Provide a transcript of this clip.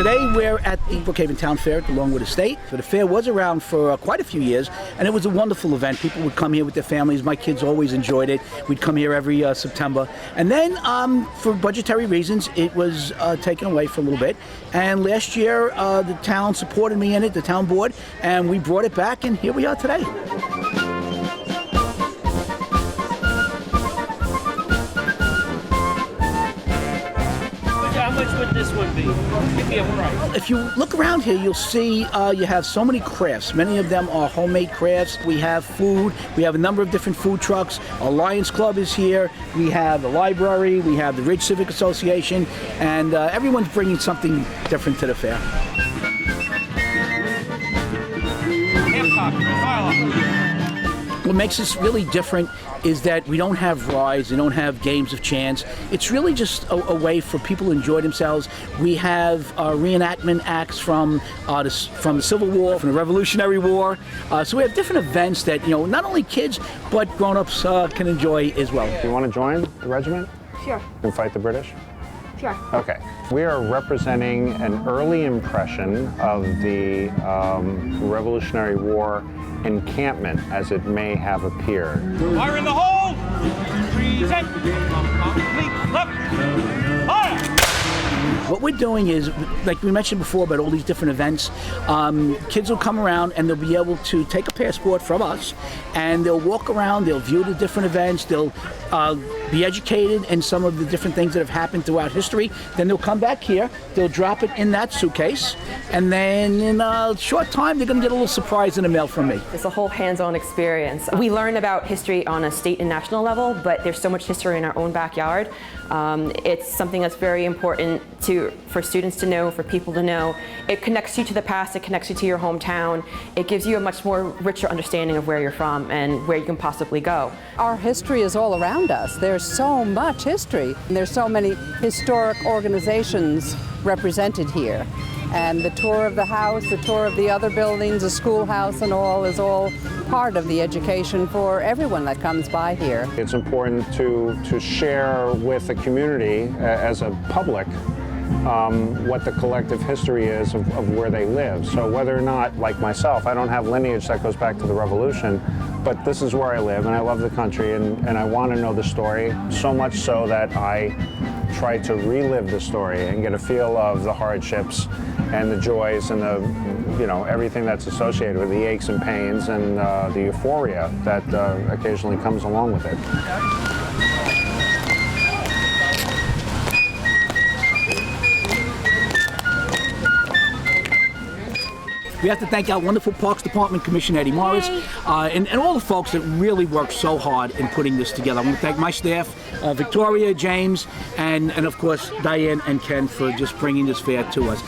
Today we're at the Brookhaven Town Fair at the Longwood Estate. So the fair was around for quite a few years, and it was a wonderful event. People would come here with their families. My kids always enjoyed it. We'd come here every September. And then for budgetary reasons, it was taken away for a little bit. And last year, the town supported me in it, the town board, and we brought it back, and here we are today. How much would this one be? Give me a price. If you look around here, you'll see you have so many crafts. Many of them are homemade crafts. We have food. We have a number of different food trucks. Our Lions Club is here. We have the library. We have the Ridge Civic Association. And everyone's bringing something different to the fair. What makes this really different is that we don't have rides, we don't have games of chance. It's really just a way for people to enjoy themselves. We have reenactment acts from the Civil War, from the Revolutionary War. So we have different events that, not only kids, but grown-ups can enjoy as well. You want to join the regiment? Sure. And fight the British? Sure. Okay. We are representing an early impression of the Revolutionary War encampment as it may have appeared. Fire in the hole! Present! Complete left! Fire! What we're doing is, like we mentioned before about all these different events, kids will come around and they'll be able to take a passport from us and they'll walk around, they'll view the different events, they'll be educated in some of the different things that have happened throughout history. Then they'll come back here, they'll drop it in that suitcase, and then in a short time they're going to get a little surprise in the mail from me. It's a whole hands-on experience. We learn about history on a state and national level, but there's so much history in our own backyard. It's something that's very important for students to know, for people to know. It connects you to the past, it connects you to your hometown. It gives you a much more richer understanding of where you're from and where you can possibly go. Our history is all around us. There's so much history. There's so many historic organizations represented here. And the tour of the house, the tour of the other buildings, the schoolhouse and all is all part of the education for everyone that comes by here. It's important to share with the community as a public what the collective history is of where they live. So whether or not, like myself, I don't have lineage that goes back to the Revolution, but this is where I live and I love the country and I want to know the story, so much so that I try to relive the story and get a feel of the hardships and the joys and everything that's associated with the aches and pains and the euphoria that occasionally comes along with it. We have to thank our wonderful Parks Department Commissioner Eddie Morris and all the folks that really worked so hard in putting this together. I want to thank my staff, Victoria, James, and of course Diane and Ken for just bringing this fair to us.